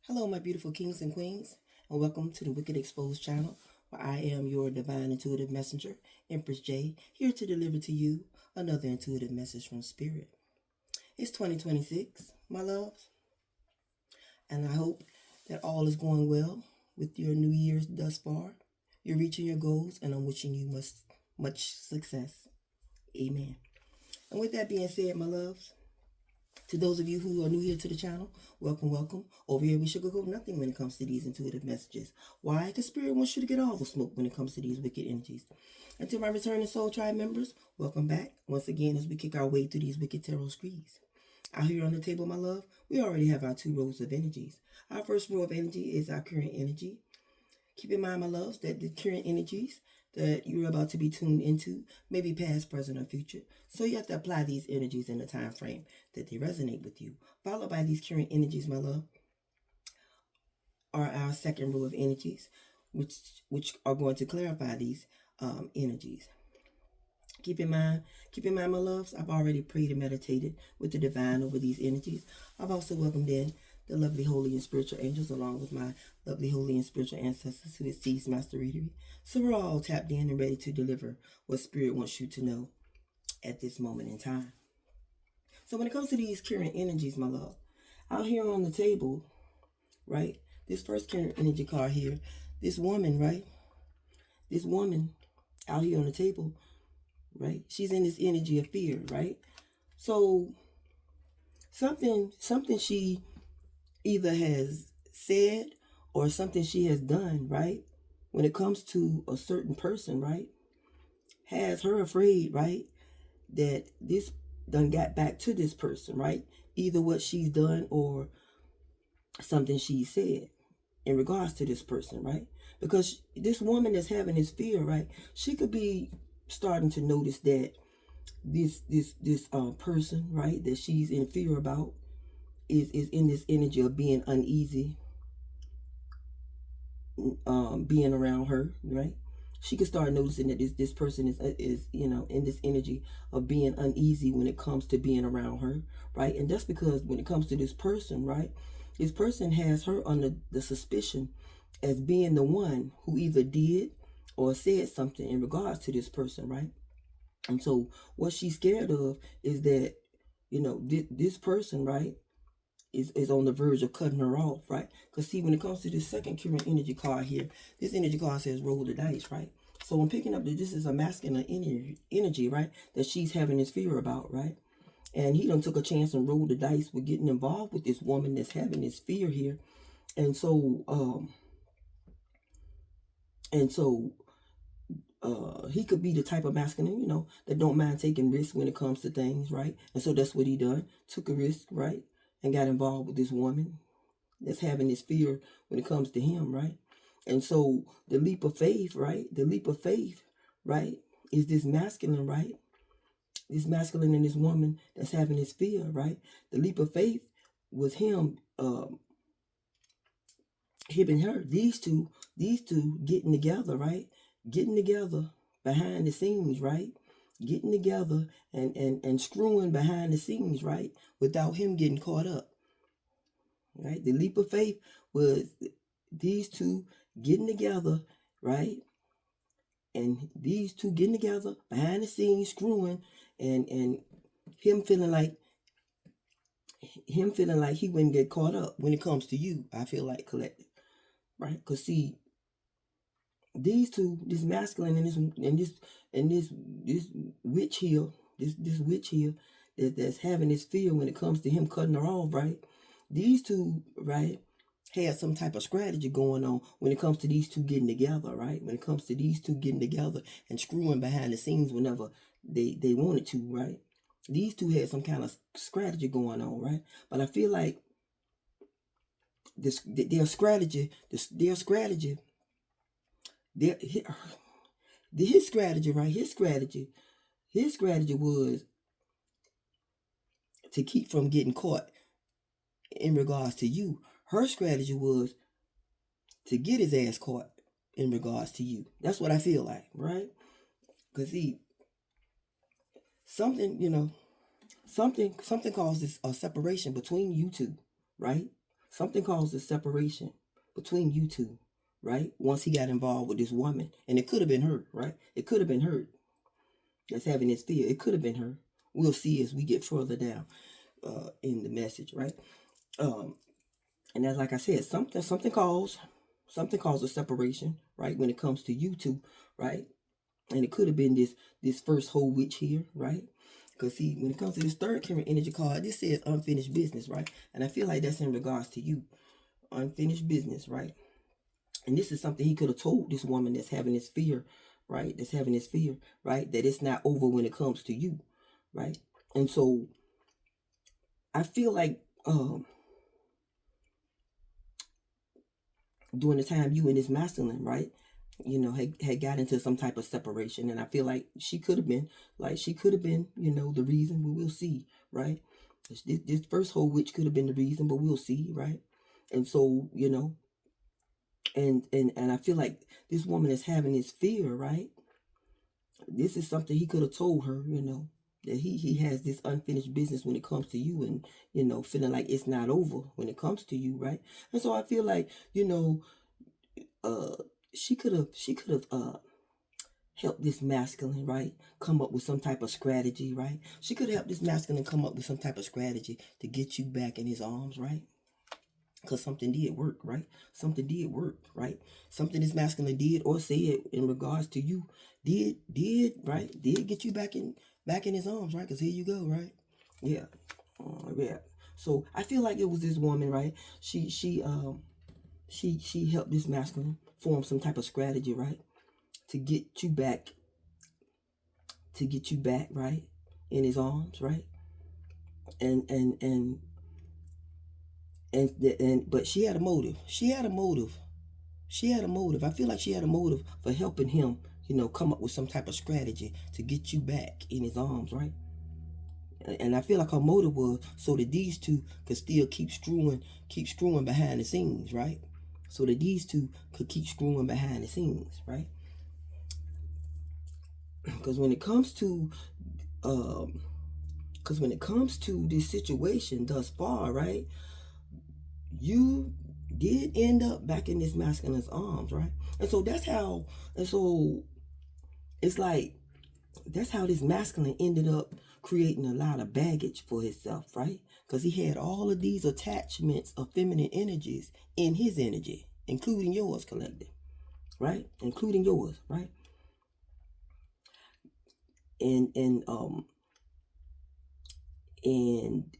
Hello, my beautiful kings and queens, and welcome to the Wicked Exposed channel, where I am your divine intuitive messenger, Empress J, here to deliver to you another intuitive message from Spirit. It's 2026, my loves, and I hope that all is going well with your New Year's thus far. You're reaching your goals, and I'm wishing you much success. Amen. And with that being said, my loves, to those of you who are new here to the channel, welcome, welcome. Over here, we sugarcoat nothing when it comes to these intuitive messages. Why? Because Spirit wants you to get all the smoke when it comes to these wicked energies. And to my returning Soul Tribe members, welcome back once again as we kick our way through these wicked tarot screeds. Out here on the table, my love, we already have our two rows of energies. Our first row of energy is our current energy. Keep in mind, my loves, that the current energies that you're about to be tuned into may be past, present, or future. So you have to apply these energies in the time frame that they resonate with you. Followed by these current energies, my love, are our second row of energies, which are going to clarify these energies. Keep in mind, my loves, I've already prayed and meditated with the divine over these energies. I've also welcomed in the lovely, holy, and spiritual angels, along with my lovely, holy, and spiritual ancestors who sees Master Readery. So we're all tapped in and ready to deliver what Spirit wants you to know at this moment in time. So when it comes to these current energies, my love, out here on the table, right, this first current energy card here, this woman, right, this woman out here on the table, right, she's in this energy of fear, right? So something she either has said or something she has done, right, when it comes to a certain person, right, has her afraid, right, that this done got back to this person, right? Either what she's done or something she said in regards to this person, right? Because this woman that's having this fear, right, she could be starting to notice that this person, right, that she's in fear about is in this energy of being uneasy, being around her, right? She could start noticing that this person is in this energy of being uneasy when it comes to being around her, right? And that's because when it comes to this person, right, this person has her under the suspicion as being the one who either did or said something in regards to this person, right? And so what she's scared of is that, this person, right, is on the verge of cutting her off, right? Because see, when it comes to this second current energy card here, this energy card says roll the dice, right? So I'm picking up that this is a masculine energy, right, that she's having this fear about, right? And he done took a chance and rolled the dice with getting involved with this woman that's having this fear here. And so, he could be the type of masculine, that don't mind taking risks when it comes to things, right? And so that's what he done. Took a risk, right? And got involved with this woman that's having this fear when it comes to him, right? And so the leap of faith, right? The leap of faith, right, is this masculine, right? This masculine and this woman that's having this fear, right? The leap of faith was him, him and her, these two getting together, right? Getting together behind the scenes, right? Getting together and screwing behind the scenes, right? Without him getting caught up, right? The leap of faith was these two getting together, right? And these two getting together behind the scenes, screwing, and him feeling like he wouldn't get caught up when it comes to you. I feel like collective, right? Because see, these two, this masculine and this witch here, this witch here that's having this fear when it comes to him cutting her off, right? These two, right, had some type of strategy going on when it comes to these two getting together, right? When it comes to these two getting together and screwing behind the scenes whenever they wanted to, right? These two had some kind of strategy going on, right? But I feel like their strategy, his strategy, right? His strategy was to keep from getting caught in regards to you. Her strategy was to get his ass caught in regards to you. That's what I feel like, right? Because see, something causes a separation between you two, right? something caused a separation between you two, right? Once he got involved with this woman, and it could have been her, right? It could have been her that's having this fear. It could have been her. We'll see as we get further down in the message, right? And as like I said, something caused a separation, right? When it comes to you two, right? And it could have been this first whole witch here, right? Because see, when it comes to this third Karen energy card, this says unfinished business, right? And I feel like that's in regards to you, unfinished business, right? And this is something he could have told this woman that's having this fear, right? That's having this fear, right? That it's not over when it comes to you, right? And so I feel like during the time you and this masculine, right, you know, had got into some type of separation. And I feel like she could have been, you know, the reason, but we'll see, right? This first whole witch could have been the reason, but we'll see, right? And so, you know, and I feel like this woman is having this fear, right? This is something he could have told her, you know, that he has this unfinished business when it comes to you, and, you know, feeling like it's not over when it comes to you, right? And so I feel like, you know, she could have helped this masculine, right, come up with some type of strategy, right? She could help this masculine come up with some type of strategy to get you back in his arms, right? Because something did work, right? Something did work, right? Something this masculine did or said in regards to you did get you back in his arms, right? Because here you go, right? Yeah. Yeah. So I feel like it was this woman, right? She helped this masculine form some type of strategy, right? To get you back, right? In his arms, right? And but she had a motive. She had a motive. I feel like she had a motive for helping him, you know, come up with some type of strategy to get you back in his arms, right? And I feel like her motive was so that these two could still keep screwing behind the scenes, right? So that these two could keep screwing behind the scenes, right? Because when it comes to this situation thus far, right, you did end up back in this masculine's arms, right? And so it's like that's how this masculine ended up creating a lot of baggage for himself, right? Because he had all of these attachments of feminine energies in his energy, including yours, collective, right? Including yours, right? And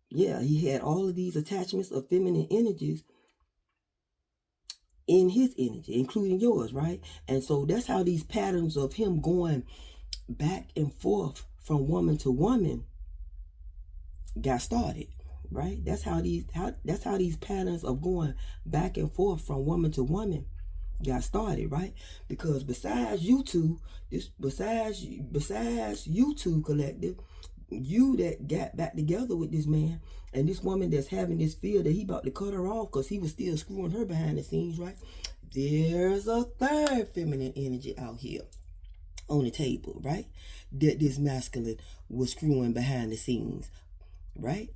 yeah, he had all of these attachments of feminine energies in his energy, including yours, right? And so that's how these patterns of him going back and forth from woman to woman got started, right? That's how these patterns of going back and forth from woman to woman got started, right? Because besides you two collective, you that got back together with this man, and this woman that's having this fear that he about to cut her off because he was still screwing her behind the scenes, right? There's a third feminine energy out here on the table, right? That this masculine was screwing behind the scenes, right?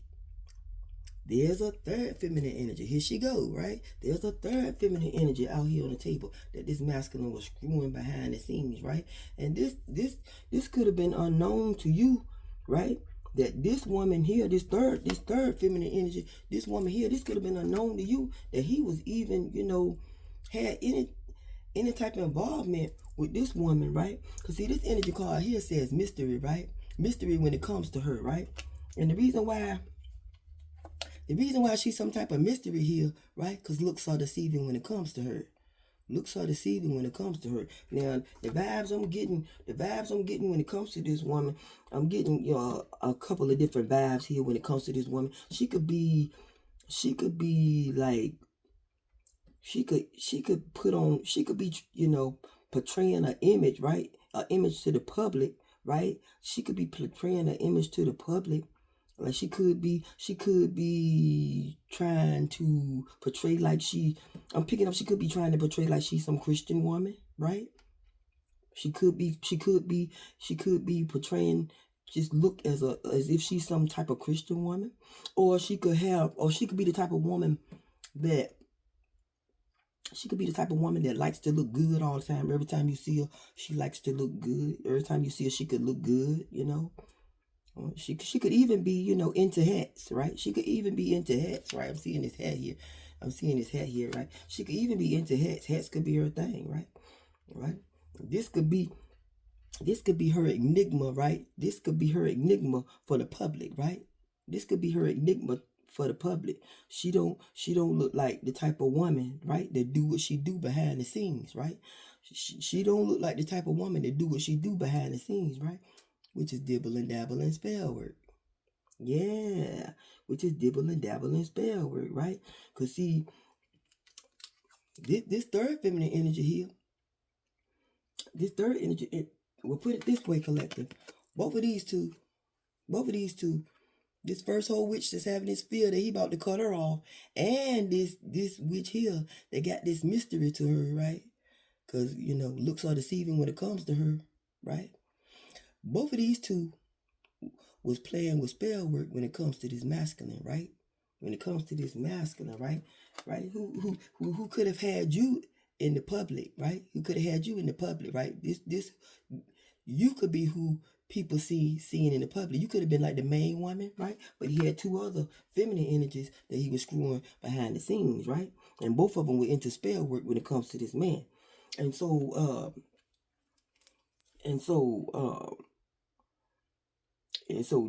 There's a third feminine energy. Here she go, right? There's a third feminine energy out here on the table that this masculine was screwing behind the scenes, right? And this could have been unknown to you, right? That this woman here, this third feminine energy, this woman here, this could have been unknown to you, that he was even, you know, had any type of involvement with this woman, right? Because see, this energy card here says mystery, right? Mystery when it comes to her, right? And the reason why she's some type of mystery here, right? Because looks are deceiving when it comes to her. Looks are deceiving when it comes to her. Now, the vibes I'm getting when it comes to this woman, I'm getting, you know, a couple of different vibes here when it comes to this woman. She could be like, she could be, you know, portraying an image, right? An image to the public, right? She could be portraying an image to the public. Like she could be trying to portray like she could be trying to portray like she's some Christian woman, right? She could be portraying just look as if she's some type of Christian woman, or she could be the type of woman that likes to look good all the time. Every time you see her, she likes to look good. Every time you see her, she could look good, She could even be, into hats, right? She could even be into hats, right? I'm seeing this hat here, right? She could even be into hats. Hats could be her thing, right? Right? This could be her enigma, right? This could be her enigma for the public, right? This could be her enigma for the public. She don't look like the type of woman, right, that do what she do behind the scenes, right? She don't look like the type of woman that do what she do behind the scenes, right? Which is dibble and dabble and spell work. Yeah, which is dibble and dabble and spell work, right? Because see, this third feminine energy here, we'll put it this way, collective. Both of these two, this first whole witch that's having this fear that he about to cut her off, and this witch here that got this mystery to her, right? Because, looks are deceiving when it comes to her, right? Both of these two was playing with spell work when it comes to this masculine, right? When it comes to this masculine, right? Right? Who could have had you in the public, right? Who could have had you in the public, right? This you could be who people seeing in the public. You could have been like the main woman, right? But he had two other feminine energies that he was screwing behind the scenes, right? And both of them were into spell work when it comes to this man. And so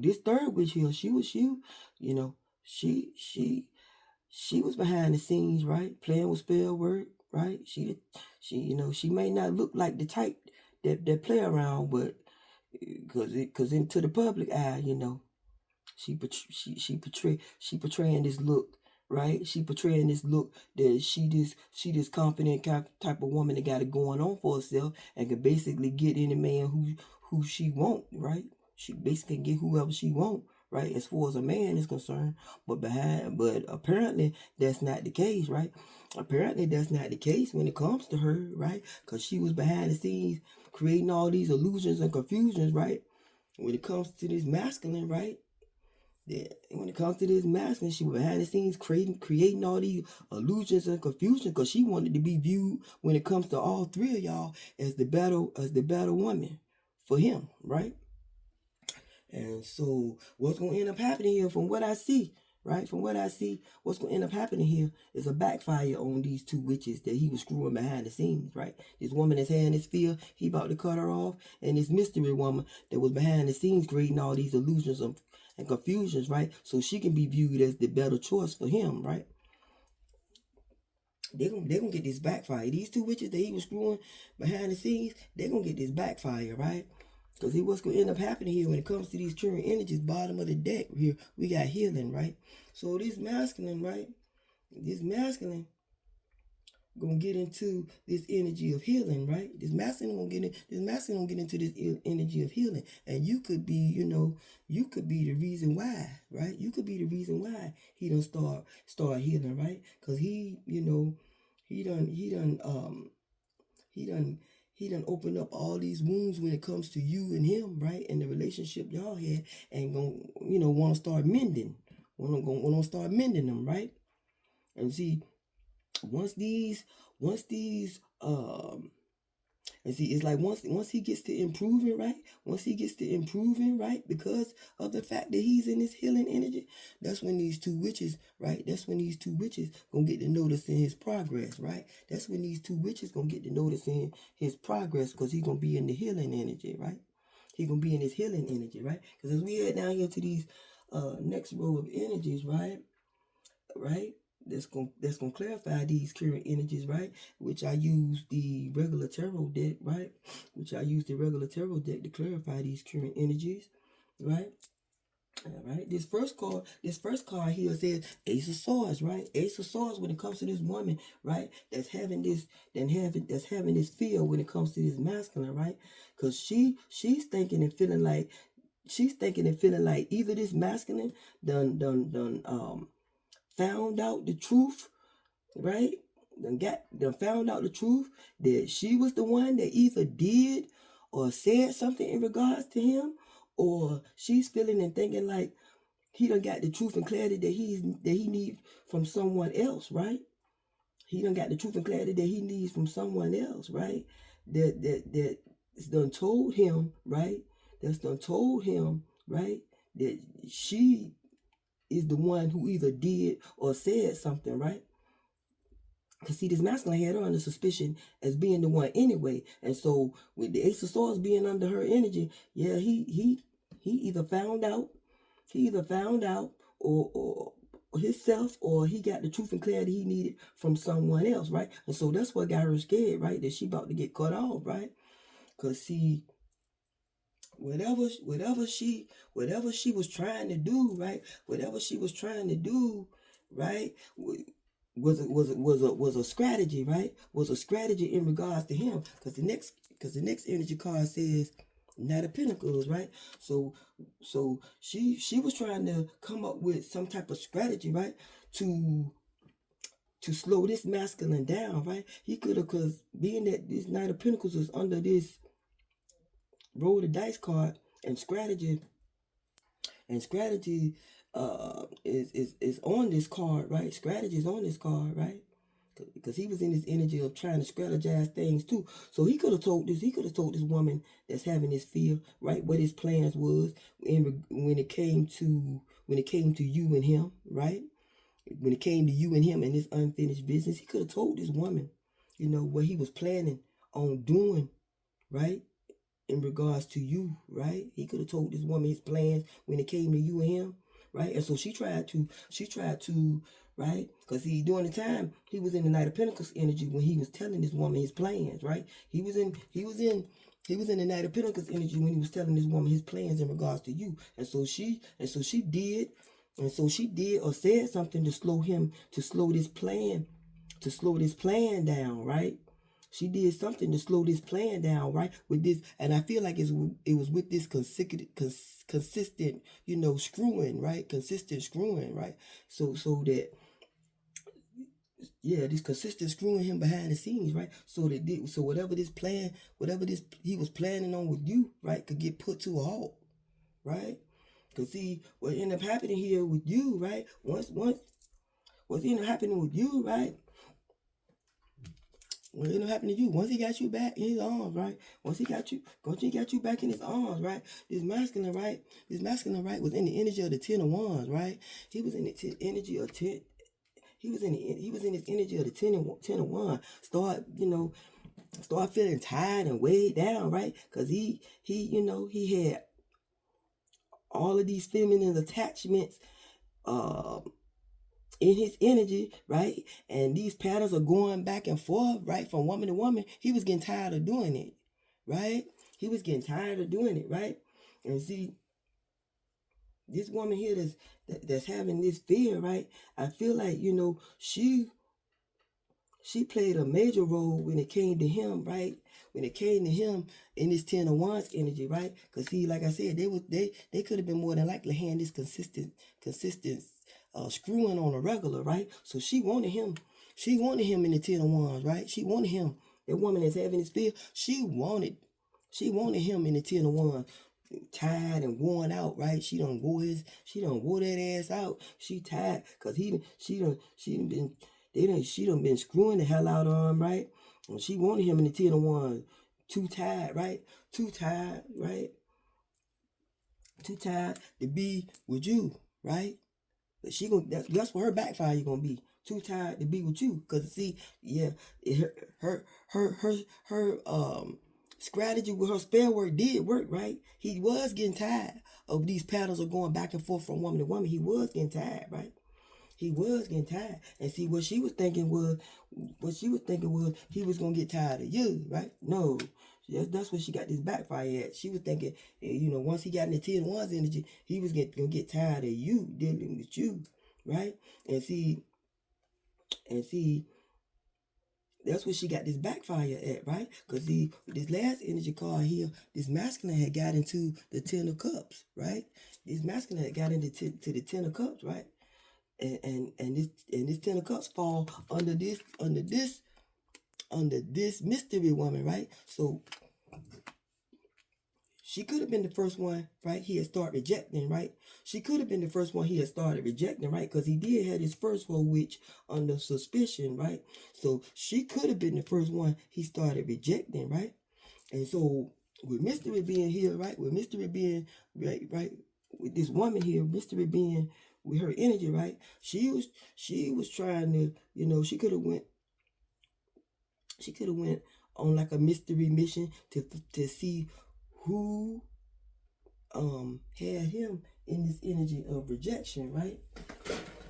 this third witch here, she was behind the scenes, right? Playing with spell work, right? She may not look like the type that play around, but because into the public eye, she portraying this look, right? She portraying this look that she this confident type of woman that got it going on for herself and can basically get any man who she want, right? She basically can get whoever she want, right? As far as a man is concerned, but apparently that's not the case, right? Apparently that's not the case when it comes to her, right? Because she was behind the scenes creating all these illusions and confusions, right? When it comes to this masculine, right? When it comes to this masculine, she was behind the scenes creating all these illusions and confusion because she wanted to be viewed when it comes to all three of y'all as the better woman for him, right? And so what's gonna end up happening here from what I see, right? From what I see, what's gonna end up happening here is a backfire on these two witches that he was screwing behind the scenes, right? This woman that's having this fear, he about to cut her off, and this mystery woman that was behind the scenes creating all these illusions and confusions, right? So she can be viewed as the better choice for him, right? They're gonna get this backfire. These two witches that he was screwing behind the scenes, they're gonna get this backfire, right? Because what's going to end up happening here when it comes to these current energies, bottom of the deck here, we got healing, right? So this masculine, right? This masculine going to get into this energy of healing, right? This masculine going to get into this energy of healing. And you could be, you could be the reason why, right? You could be the reason why he done start healing, right? Because he done opened up all these wounds when it comes to you and him, right? And the relationship y'all had, and want to start mending. Want to start mending them, right? And see, once these and see, it's like once he gets to improving, right? Once he gets to improving, right? Because of the fact that he's in this healing energy, that's when these two witches, right? That's when these two witches gonna get to noticing his progress, right? That's when these two witches gonna get to noticing his progress because he's gonna be in the healing energy, right? He's gonna be in his healing energy, right? Because as we head down here to these next row of energies, right? That's gonna clarify these current energies, right? Which I use the regular tarot deck, right? To clarify these current energies, right? All right. This first card here says Ace of Swords, right? Ace of Swords when it comes to this woman, right? That's having this fear when it comes to this masculine, right? Because she's thinking and feeling like either this masculine done found out the truth, right? Done found out the truth that she was the one that either did or said something in regards to him, or she's feeling and thinking like he done got the truth and clarity that he needs from someone else, right? He done got the truth and clarity that he needs from someone else, right? That's done told him, right? That's done told him, right? That she is the one who either did or said something, right? Because see, this masculine had her under suspicion as being the one anyway. And so with the Ace of Swords being under her energy, yeah, he either found out, or himself, or he got the truth and clarity he needed from someone else, right? And so that's what got her scared, right? That she about to get cut off, right? Because see, whatever she was trying to do, right? Whatever she was trying to do, right? Was a strategy, right? Was a strategy in regards to him. Because the next energy card says Knight of Pentacles, right? So she was trying to come up with some type of strategy, right? To slow this masculine down, right? He could have, because being that this Knight of Pentacles is under this roll the dice card, and strategy is on this card, right? Strategy is on this card, right? Because he was in this energy of trying to strategize things too. So he could have told this woman that's having this fear, right, what his plans was when it came to you and him, right? When it came to you and him and this unfinished business, he could have told this woman, what he was planning on doing, right? In regards to you, right? He could have told this woman his plans when it came to you and him, right? And so she tried to, right? Because during the time he was in the Knight of Pentacles energy when he was telling this woman his plans, right? He was in the Knight of Pentacles energy when he was telling this woman his plans in regards to you. And so she did or said something to slow this plan down, right? She did something to slow this plan down, right? With this, and I feel like it was with this consistent, screwing, right? Consistent screwing, right? So that, yeah, this consistent screwing him behind the scenes, right? So whatever this he was planning on with you, right, could get put to a halt, right? Cause see, what ended up happening here with you, right? What's ended up happening with you, right? What ended up happening to you? Once he got you back in his arms, right? Once he got you back in his arms, right? This masculine, right, was in the energy of the Ten of Wands, right? He was in the energy of ten. He was in his energy of the ten of Wands. Start feeling tired and weighed down, right? Because he had all of these feminine attachments in his energy, right? And these patterns are going back and forth, right? From woman to woman. He was getting tired of doing it, right? He was getting tired of doing it, right? And see, this woman here that's having this fear, right? I feel like, she played a major role when it came to him, right? When it came to him in this Ten of Wands energy, right? Because see, like I said, they could have been more than likely having this consistent screwing on a regular, right? So she wanted him in the Ten of Wands, right? She wanted him. That woman that's having this fear, she wanted him in the Ten of Wands. Tired and worn out, right? She done wore that ass out. She tired because she done been screwing the hell out of him, right? And she wanted him in the Ten of Wands. Too tired, right? Too tired, right? Too tired to be with you, right? But that's what her backfire gonna be. Too tired to be with you, cause see, yeah, her strategy with her spell work did work, right? He was getting tired of these patterns of going back and forth from woman to woman. He was getting tired, right? He was getting tired. And see, what she was thinking was he was gonna get tired of you, right? No. That's where she got this backfire at. She was thinking, once he got in the 10 ones energy, he was gonna get tired of you, dealing with you, right? And see, that's where she got this backfire at, right? Because this last energy card here, this masculine had got into the 10 of cups, right? This masculine had got into to the 10 of cups, right? And this 10 of cups fall under this mystery woman, right? So she could have been the first one, right? He had started rejecting, right? She could have been the first one he had started rejecting, right? Because he did have his first whole witch under suspicion, right? So she could have been the first one he started rejecting, right? And so with mystery being here, right? With mystery being right, with this woman here, mystery being with her energy, right? She was trying to, she could have went on like a mystery mission to see who had him in this energy of rejection, right?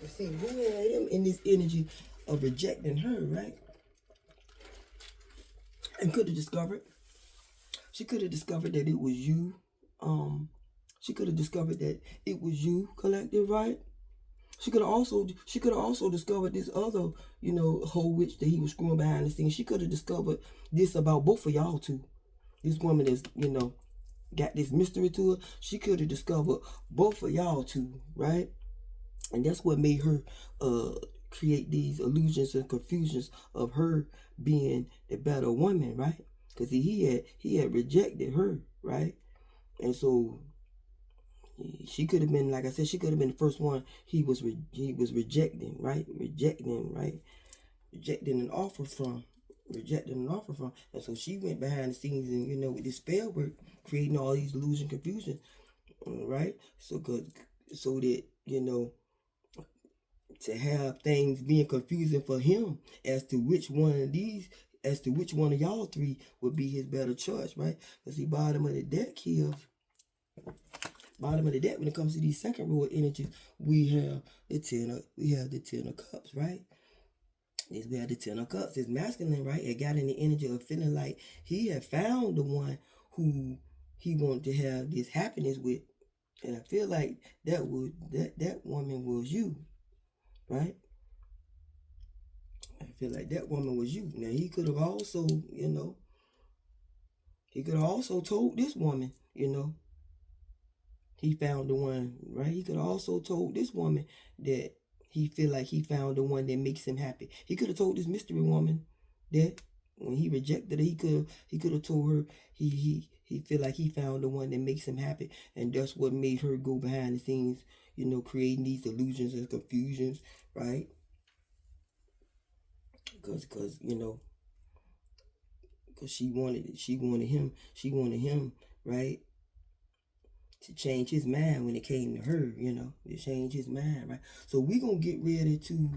To see who had him in this energy of rejecting her, right? And could have discovered, she could have discovered that it was you. She could have discovered that it was you, collective, right? She could have also discovered this other, whole witch that he was screwing behind the scenes. She could have discovered this about both of y'all too. This woman is, got this mystery to her. She could have discovered both of y'all too, right? And that's what made her create these illusions and confusions of her being the better woman, right? Because he had rejected her, right? And so she could have been, like I said, she could have been the first one he was rejecting, right? Rejecting an offer from. And so she went behind the scenes and, with this spell work, creating all these illusion, confusion, right? So that, to have things being confusing for him as to which one of y'all three would be his better choice, right? Because the bottom of the deck here, when it comes to these second row of energies, we have the Ten of Cups, right? We have the Ten of Cups. It's masculine, right? It got in the energy of feeling like he had found the one who he wanted to have this happiness with. And I feel like that woman was you, right? I feel like that woman was you. Now he could have also, told this woman, he found the one, right? He could have also told this woman that he feel like he found the one that makes him happy. He could have told this mystery woman that when he rejected her, he could have told her he feel like he found the one that makes him happy, and that's what made her go behind the scenes, creating these illusions and confusions, right? Because she wanted him, right, to change his mind when it came to her, to change his mind, right? So we're gonna get ready to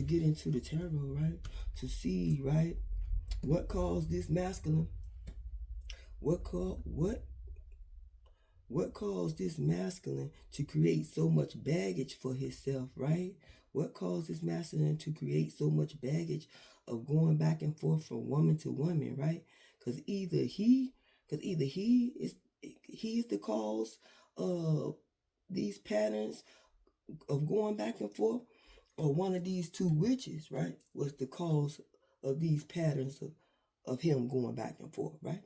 get into the tarot, right? To see, right, what caused this masculine, what caused this masculine to create so much baggage for himself, right? What caused this masculine to create so much baggage of going back and forth from woman to woman, right? Because either he is the cause of these patterns of going back and forth, or one of these two witches, right, was the cause of these patterns of him going back and forth, right?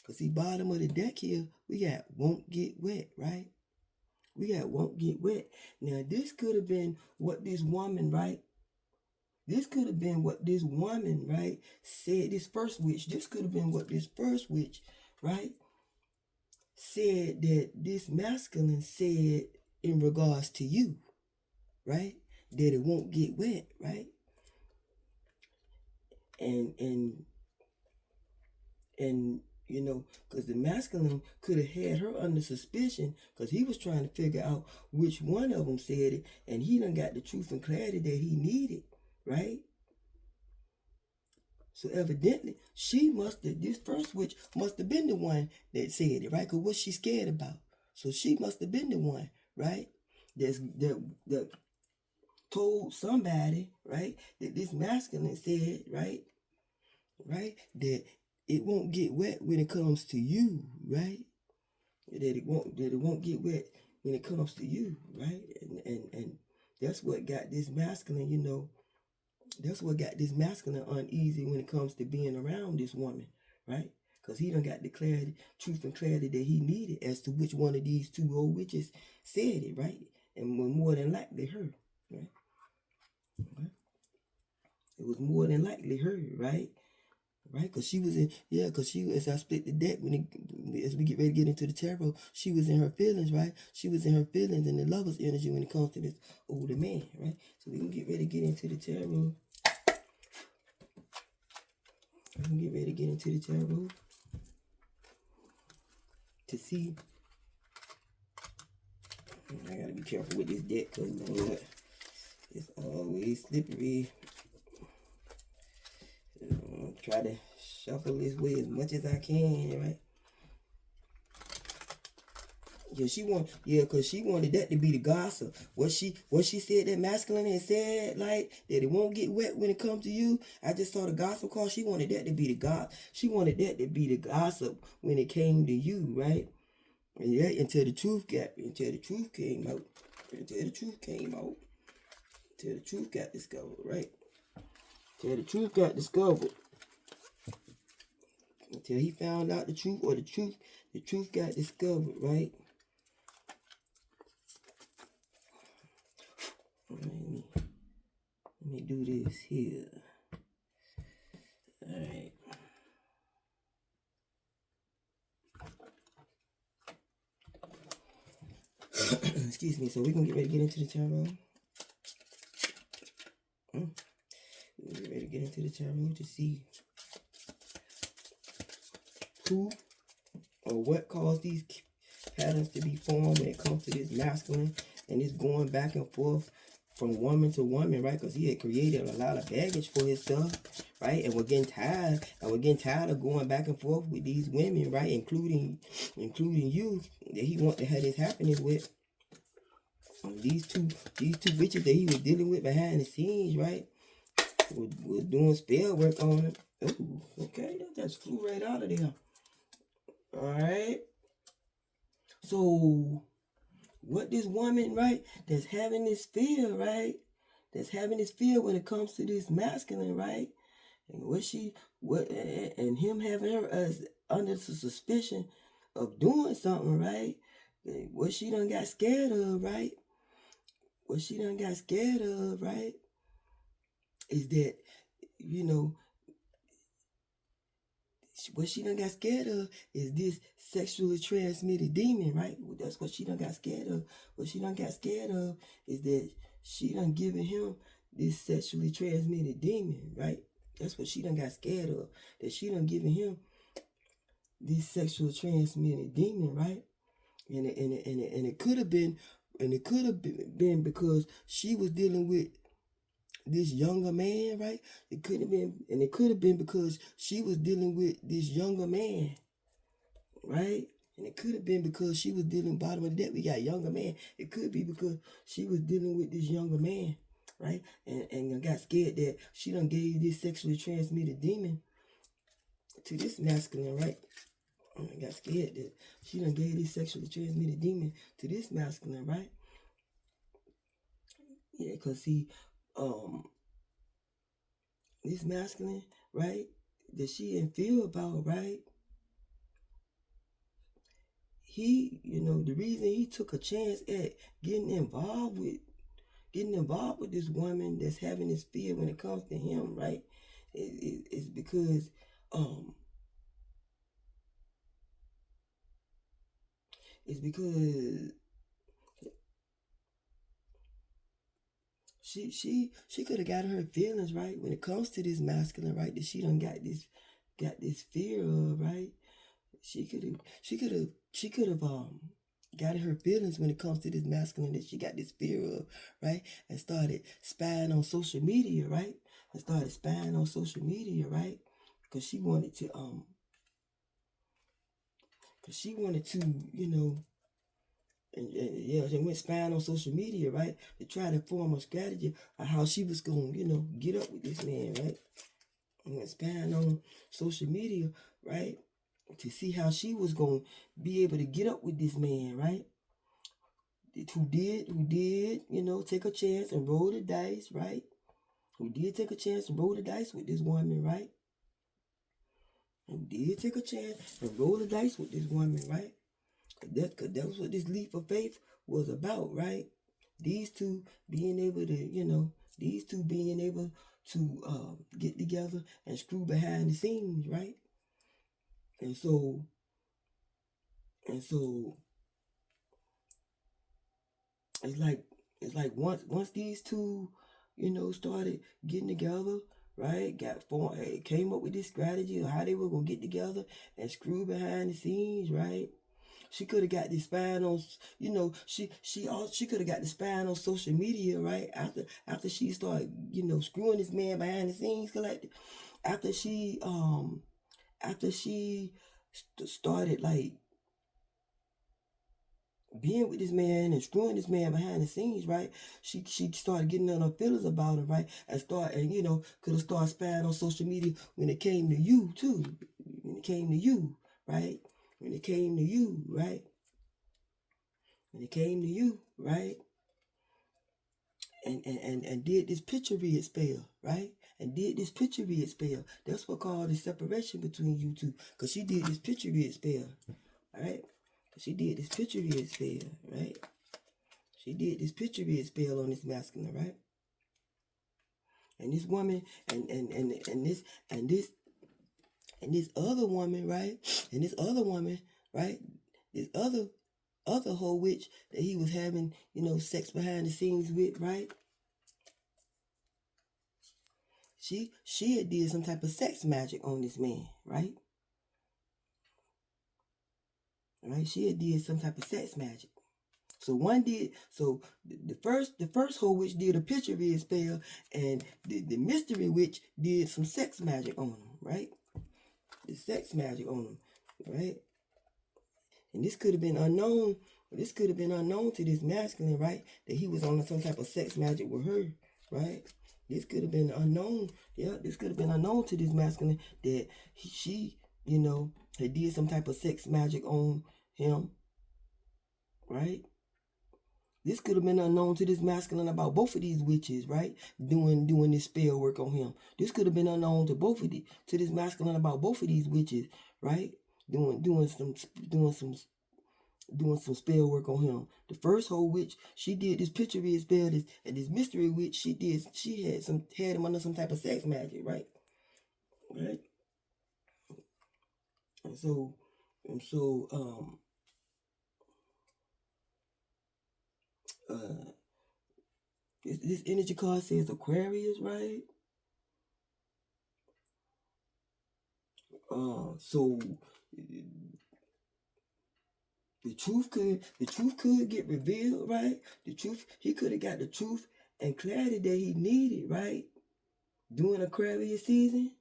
Because see, bottom of the deck here, we got won't get wet, right? We got won't get wet. Now, this could have been what this woman, right? This could have been what this woman, right, said. This first witch, this could have been what this first witch, right, said that this masculine said in regards to you, right? That it won't get wet, right? And because the masculine could have had her under suspicion, because he was trying to figure out which one of them said it, and he done got the truth and clarity that he needed, right? So evidently, this first witch must have been the one that said it, right? Because what's she scared about? So she must have been the one, right? That told somebody, right, that this masculine said, right, that it won't get wet when it comes to you, right? That it won't get wet when it comes to you, right? And that's what got this masculine, that's what got this masculine uneasy when it comes to being around this woman, right? Because he done got the truth and clarity that he needed as to which one of these two old witches said it, right? And more than likely her, right? It was more than likely her, right? right? Because she was in, because as I split the deck, as we get ready to get into the tarot, she was in her feelings, right? She was in her feelings and the lover's energy when it comes to this older man, right? So we can get ready to get into the tarot. We can get ready to get into the tarot to see. I gotta be careful with this deck because you know what? It's always slippery. Try to shuffle this way as much as I can, right? Yeah, cause she wanted that to be the gossip. What she said that masculine had said, like that it won't get wet when it comes to you. I just saw the gossip call. She wanted that to be the She wanted that to be the gossip when it came to you, right? And yeah, until the truth came out. Until the truth got discovered, right? Until the truth got discovered. Until he found out the truth, or the truth got discovered, right? Let me do this here. All right. Excuse me. So we can get ready to get into the tarot. We're get ready to get into the tarot to see who or what caused these patterns to be formed when it comes to this masculine and this going back and forth from woman to woman, right? Because he had created a lot of baggage for himself, right? And we're getting tired. And we're getting tired of going back and forth with these women, right? Including you, that he want to have this happening with. These two witches that he was dealing with behind the scenes, right? Was doing spell work on him. Ooh, okay, that just flew right out of there. All right. So what this woman, right, that's having this fear, right? That's having this fear when it comes to this masculine, right? And and him having her as under the suspicion of doing something, right? What she done got scared of, right? What she done got scared of, right? Is that, you know, what she done got scared of is this sexually transmitted demon, right? That's what she done got scared of. What she done got scared of is that she done given him this sexually transmitted demon, right? That's what she done got scared of. That she done given him this sexually transmitted demon, right? And it could have been because she was dealing with this younger man, right? It could have been because she was dealing with this younger man, right? And it could have been because she was dealing bottom of the deck. We got younger man. It could be because she was dealing with this younger man, right? And got scared that she done gave this sexually transmitted demon to this masculine, right? And got scared that she done gave this sexually transmitted demon to this masculine, right? Yeah, because see, this masculine, right, that she didn't feel about, right? He, the reason he took a chance at getting involved with this woman that's having this fear when it comes to him, right? Is because she could have got her feelings, right, when it comes to this masculine, right, that she done got this fear of, right? She could have got her feelings when it comes to this masculine that she got this fear of, right? And started spying on social media, right? Because she wanted to she went spying on social media, right? To try to form a strategy of how she was going to, get up with this man, right? And went spying on social media, right? To see how she was going to be able to get up with this man, right? Who did, take a chance and roll the dice, right? Who did take a chance and roll the dice with this woman, right? Who did take a chance and roll the dice with this woman, right? Cause that's what this leap of faith was about, right? These two being able get together and screw behind the scenes, right? And so it's like once these two, started getting together, right? Came up with this strategy of how they were gonna get together and screw behind the scenes, right? She could have got the spine on, she could have got the spine on social media, right? After she started, screwing this man behind the scenes, collected. After she started like being with this man and screwing this man behind the scenes, right? She started getting on her feelings about him, right? Could have started spying on social media when it came to you too. When it came to you, right? When it came to you, right? When it came to you, right? And did this picture read spell, right? And did this picture read spell. That's what called the separation between you two. Because she did this picture read spell, right? She did this picture read spell, right? She did this picture read spell on this masculine, right? And this woman and this other woman, right? And this other woman, right? This other whole witch that he was having, sex behind the scenes with, right? She had did some type of sex magic on this man, right? Right? She had did some type of sex magic. So the first whole witch did a picture read spell, and the mystery witch did some sex magic on him, right? The sex magic on him, right? And this could have been unknown. This could have been unknown to this masculine, right? That he was on some type of sex magic with her, right? This could have been unknown. Yeah, this could have been unknown to this masculine that she, had did some type of sex magic on him, right? This could have been unknown to this masculine about both of these witches, right? Doing this spell work on him. This could have been unknown to to this masculine about both of these witches, right? Doing some spell work on him. The first whole witch, she did this picture read spell, and this mystery witch, she had him under some type of sex magic, right? Right? And so this energy card says Aquarius, right? So the truth could get revealed, right? He could have got the truth and clarity that he needed, right? During Aquarius season,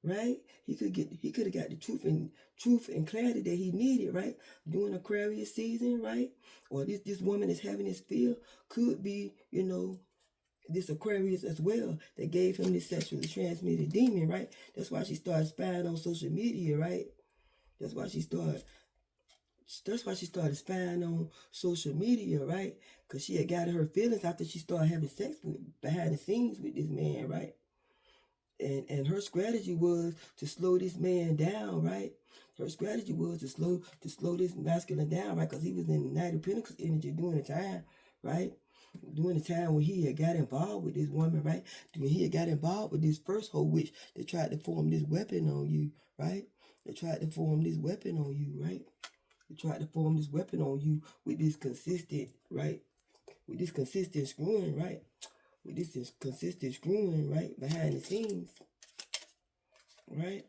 right? He could have got the truth and clarity that he needed, right? During Aquarius season, right? Or this woman is having this feel could be, this Aquarius as well that gave him this sexually transmitted demon, right? That's why she started spying on social media, right? That's why she started spying on social media, right? Because she had got her feelings after she started having sex behind the scenes with this man, right? And her strategy was to slow this man down, right? Her strategy was to slow this masculine down, right? Because he was in Knight of Pentacles energy during the time, right? During the time when he had got involved with this woman, right? When he had got involved with this first whole witch that tried to form this weapon on you, right? They tried to form this weapon on you, right? They tried to form this weapon on you with this consistent, right? With this consistent screwing, right? With this consistent screwing, right? Behind the scenes, right?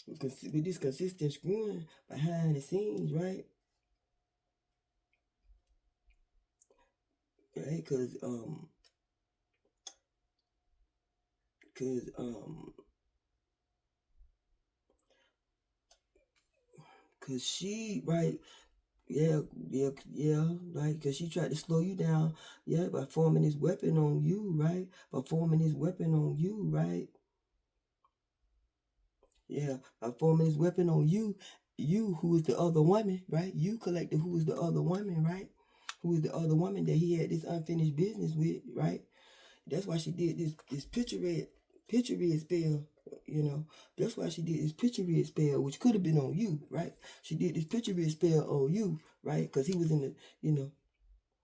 With this consistent screwing behind the scenes, right? Right? Cause she, right? Yeah, right? Cause she tried to slow you down, yeah, by forming this weapon on you, right? By forming this weapon on you, right? Yeah, by forming this weapon on you, who is the other woman, right? You collective, who is the other woman, right? Who is the other woman that he had this unfinished business with, right? That's why she did this picture read spell, That's why she did this picture read spell, which could have been on you, right? She did this picture read spell on you, right? Because he was in the,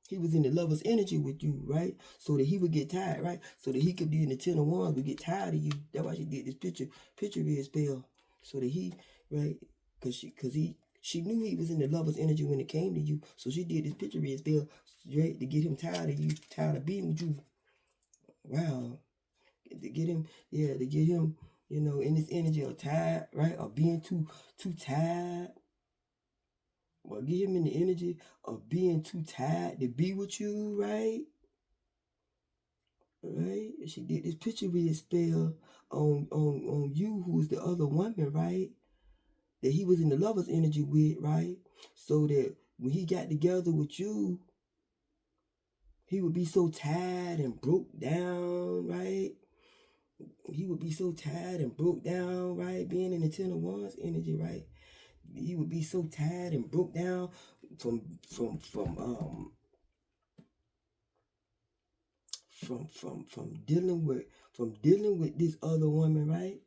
He was in the lover's energy with you, right? So that he would get tired, right? So that he could be in the 10 of wands, would get tired of you. That's why she did this picture read spell. So that he, right? She knew he was in the lover's energy when it came to you. So she did this picture read spell, right? To get him tired of you, tired of being with you. Wow. To get him, in this energy of tired, right? Or being too tired. Or get him in the energy of being too tired to be with you, right? Right? She did this picture read spell on you, who's the other woman, right? That he was in the lover's energy with, right? So that when he got together with you, he would be so tired and broke down, right? He would be so tired and broke down, right? Being in the 10 of wands energy, right? He would be so tired and broke down from dealing with this other woman, right?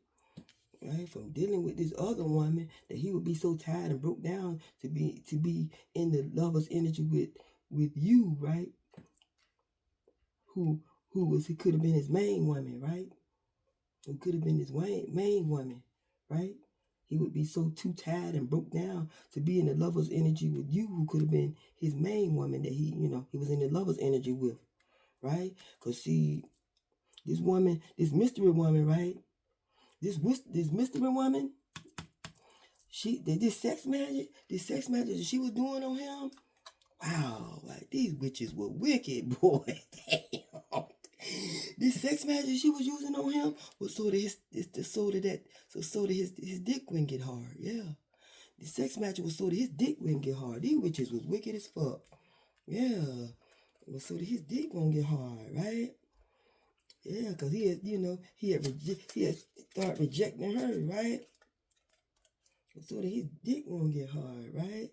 Right, from dealing with this other woman, that he would be so tired and broke down to be in the lover's energy with you, right? Who he could have been his main woman, right? Who could have been his main woman, right? He would be so too tired and broke down to be in the lover's energy with you, who could have been his main woman that he was in the lover's energy with, right? Because see, this woman, this mystery woman, right? This mystery woman, this sex magic that she was doing on him. Wow, like these witches were wicked, boy. Damn. This sex magic she was using on him was so that his dick wouldn't get hard. Yeah. The sex magic was so that his dick wouldn't get hard. These witches was wicked as fuck. Yeah. It was so that his dick won't get hard, right? Yeah, because he had started rejecting her, right? So that his dick won't get hard, right?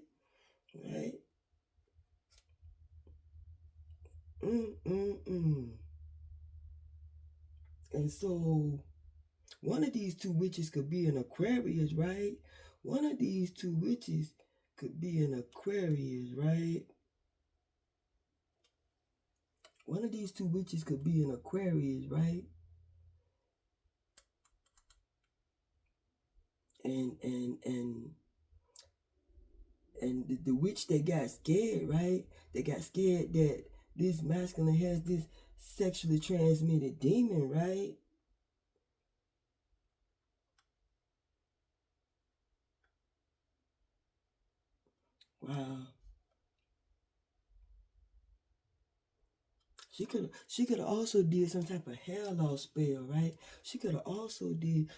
Right? And so one of these two witches could be an Aquarius, right? One of these two witches could be an Aquarius, right? One of these two witches could be an Aquarius, right? And the witch that got scared, right? They got scared that this masculine has this sexually transmitted demon, right? Wow. She could have also did some type of hair loss spell, right? She could have also did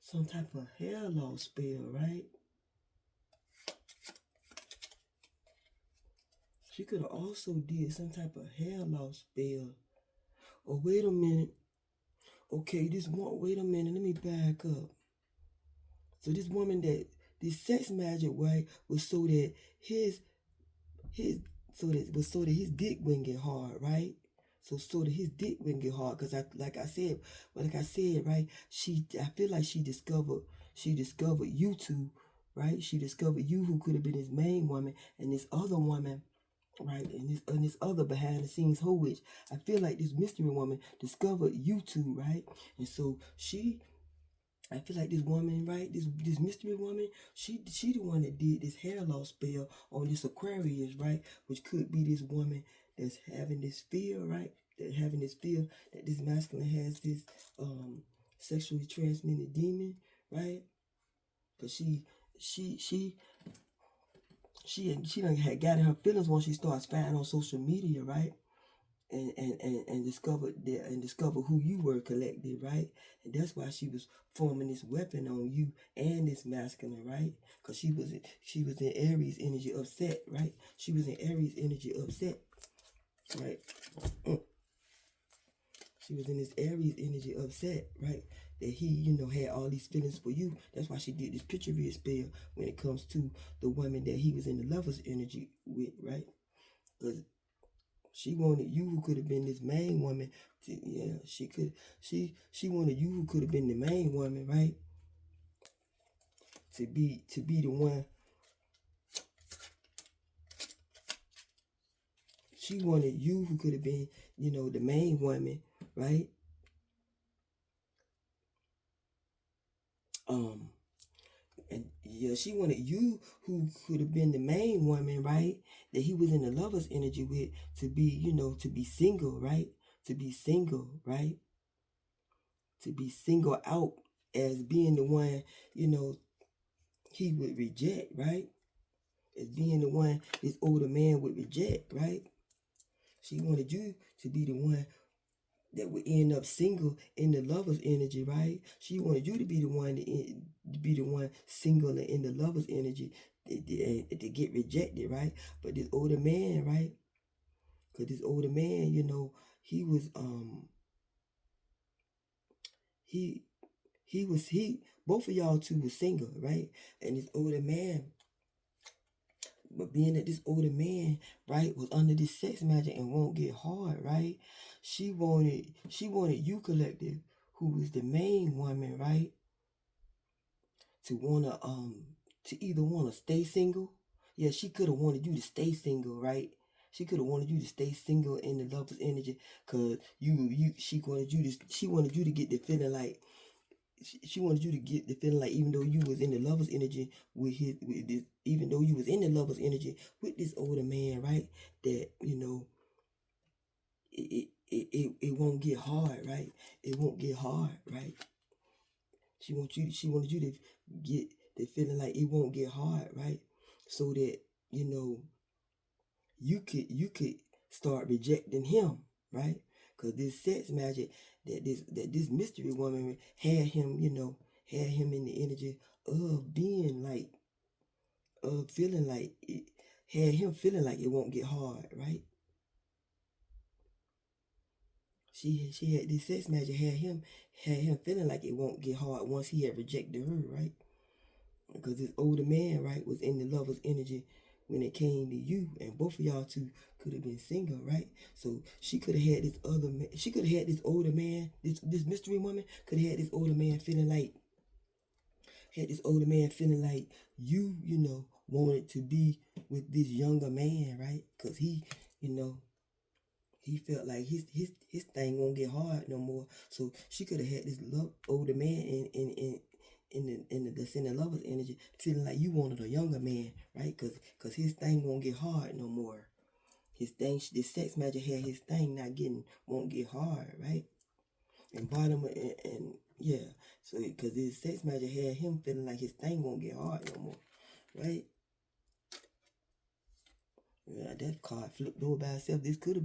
some type of hair loss spell, right? She could have also did some type of hair loss spell. Oh, wait a minute. Okay, wait a minute, let me back up. So this woman this sex magic, right, was so that his dick wouldn't get hard, right? So that his dick wouldn't get hard, because like I said, right? I feel like she discovered you two, right? She discovered you, who could have been his main woman, and this other woman, right? And this other behind the scenes witch. I feel like this mystery woman discovered you two, right? And so I feel like this woman, right? This mystery woman, she the one that did this hair loss spell on this Aquarius, right? Which could be this woman that's having this fear, right? That having this fear that this masculine has this sexually transmitted demon, right? Because she done had got in her feelings once she started spying on social media, right? And discover who you were collected, right? And that's why she was forming this weapon on you and this masculine, right? Because she was in Aries energy upset, right? She was in Aries energy upset, right? She was in this Aries energy upset, right? That he, had all these feelings for you. That's why she did this picture read spell when it comes to the woman that he was in the lover's energy with, right? Because she wanted you, who could have been this main woman. She wanted you, who could have been the main woman, right? To be the one She wanted you, who could have been, the main woman, right? And yeah, she wanted you, who could have been the main woman, right? That he was in the lover's energy with, to be, to be single, right? To be single, right? To be single out as being the one, he would reject, right? As being the one this older man would reject, right? She wanted you to be the one that would end up single in the lover's energy, right? She wanted you to be the one to be the one single in the lover's energy, to get rejected, right? But this older man, right? Because this older man, he was he he both of y'all two was single, right? And this older man, but being that this older man, right, was under this sex magic and won't get hard, right? She wanted you, collective, who was the main woman, right, to either wanna stay single. Yeah, she could have wanted you to stay single, right? She could have wanted you to stay single in the lover's energy, cause she wanted you to get the feeling like she wanted you to get the feeling like, even though you was in the lover's energy with this, even though you was in the lover's energy with this older man, right? That it won't get hard, right? It won't get hard, right? She wanted you to get the feeling like it won't get hard, right? So that you could start rejecting him, right? Because this sex magic that this mystery woman had him, had him in the energy of being like, of feeling like it, had him feeling like it won't get hard, right? She had this sex magic had him feeling like it won't get hard once he had rejected her, right? Because this older man, right, was in the lover's energy when it came to you, and both of y'all two could have been single, right? So she could have had this other man. She could have had this older man. This mystery woman could have had this older man feeling like you wanted to be with this younger man, right? Because he felt like his thing won't get hard no more. So she could have had this older man that's in the lover's energy, feeling like you wanted a younger man, right? Cause his thing won't get hard no more. This sex magic had his thing won't get hard, right? And and yeah, so because his sex magic had him feeling like his thing won't get hard no more, right? Yeah, that card flipped over by itself. This could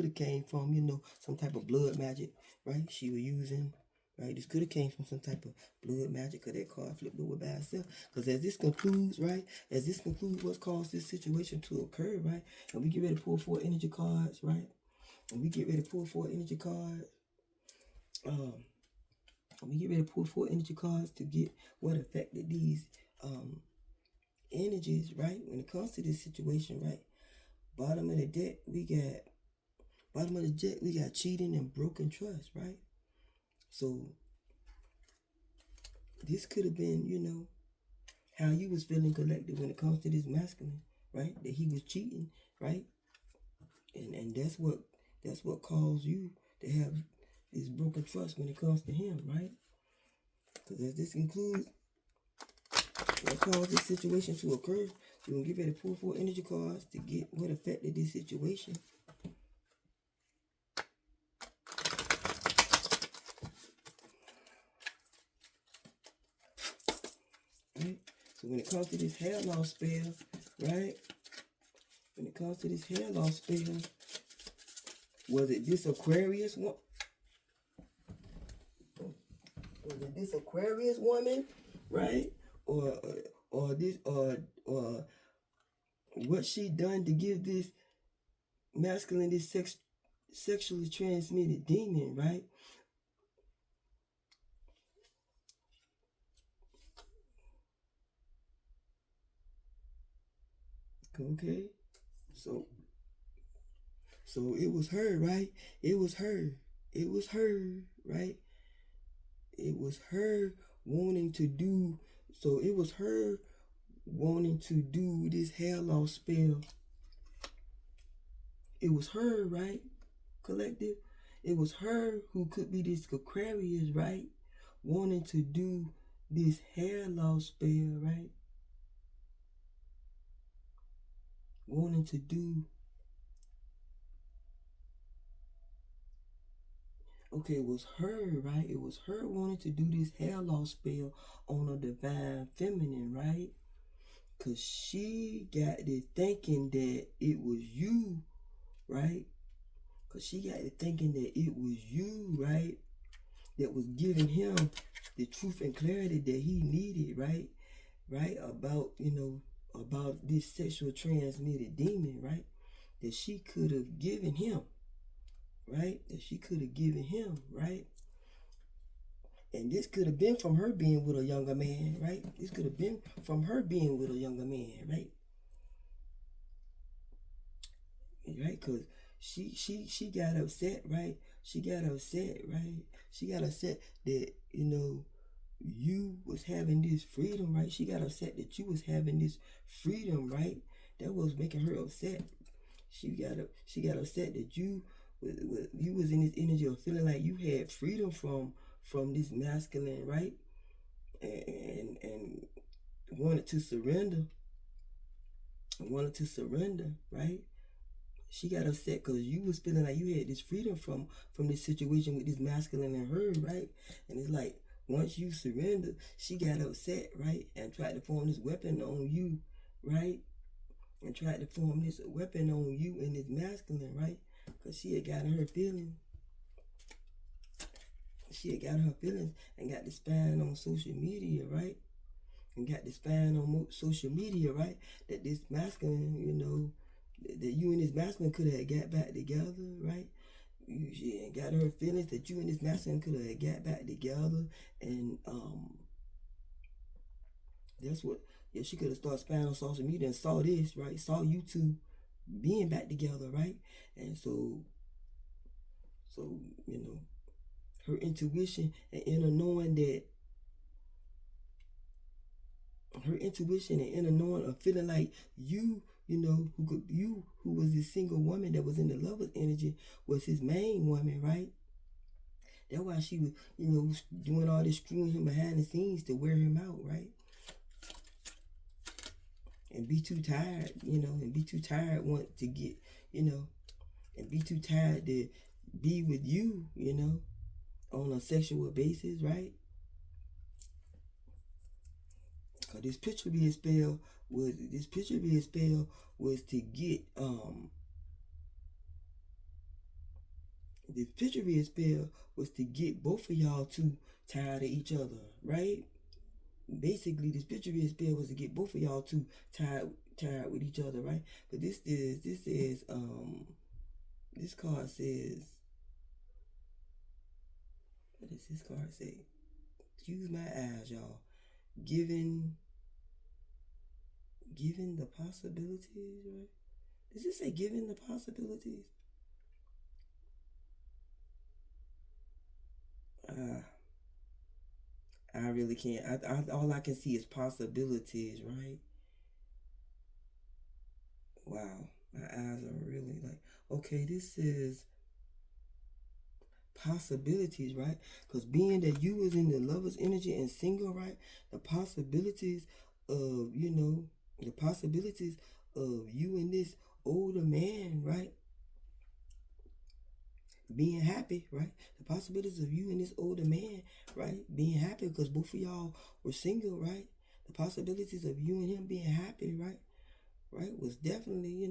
have came from some type of blood magic, right? She was using, right? This could have came from some type of blood magic, cause that card flipped over by itself. Cause as this concludes, right? As this concludes what's caused this situation to occur, right? And we get ready to pull 4 energy cards, right? And we get ready to pull 4 energy cards. We get ready to pull 4 energy cards to get what affected these energies, right? When it comes to this situation, right? Bottom of the deck, we got cheating and broken trust, right? So this could have been, how you was feeling, collected, when it comes to this masculine, right? That he was cheating, right? And that's what caused you to have this broken trust when it comes to him, right? Because as this concludes, what caused this situation to occur, we're gonna get ready to pull 4 energy cards to get what affected this situation. Right? So when it comes to this hair loss spell, right? When it comes to this hair loss spell, was it this Aquarius one? Was it this Aquarius woman, right? Or this or what she done to give this masculine, this sexually transmitted demon, right? Okay, so it was her, right? It was her. It was her, right? It was her wanting to do. So it was her wanting to do this hair loss spell. it was her, right, collective? It was her who could be this Aquarius, right, wanting to do this hair loss spell, right? Wanting to do, okay, it was her, right? It was her wanting to do this hair loss spell on a divine feminine, right? Because she got to thinking that it was you, right? Because she got to thinking that it was you, right? That was giving him the truth and clarity that he needed, right? Right? About, about this sexual transmitted demon, right? That she could have given him, right? That she could have given him, right? And this could have been from her being with a younger man, right? This could have been from her being with a younger man, right? Right? Because she got upset, right? She got upset, right? She got upset that, you was having this freedom, right? She got upset that you was having this freedom, right? That was making her upset. She got upset that you was in this energy of feeling like you had freedom from this masculine, right? And wanted to surrender, right? She got upset because you was feeling like you had this freedom from this situation with this masculine and her, right? And it's like once you surrender, she got upset, right? And tried to form this weapon on you, right? And tried to form this weapon on you and this masculine, right? Because she had gotten her feelings. She had got her feelings and got the spine on social media, right? And got the spine on social media, right? That this masculine, that you and this masculine could have got back together, right? She got her feelings that you and this masculine could have got back together, and that's what. Yeah, she could have started spying on social media and saw this, right? Saw you two being back together, right? And so her intuition and inner knowing that her intuition and inner knowing of feeling like who was this single woman that was in the lover's energy was his main woman, right? That's why she was, doing all this screwing him behind the scenes to wear him out, right? And be too tired, and be too tired want to get, and be too tired to be with you, on a sexual basis, right? Cause this picture being spell was to get this picture being spell was to get both of y'all too tired of each other, right? Basically, this picture being spell was to get both of y'all too tired with each other, right? But this card says, what does this card say? Use my eyes, y'all. Given the possibilities, right? Does it say given the possibilities? I really can't. All I can see is possibilities, right? Wow, my eyes are really like, okay, this is possibilities, right? Because being that you was in the lover's energy and single, right? The possibilities of, the possibilities of you and this older man, right? Being happy, right? The possibilities of you and this older man, right? Being happy because both of y'all were single, right? The possibilities of you and him being happy, right? Right? Was definitely,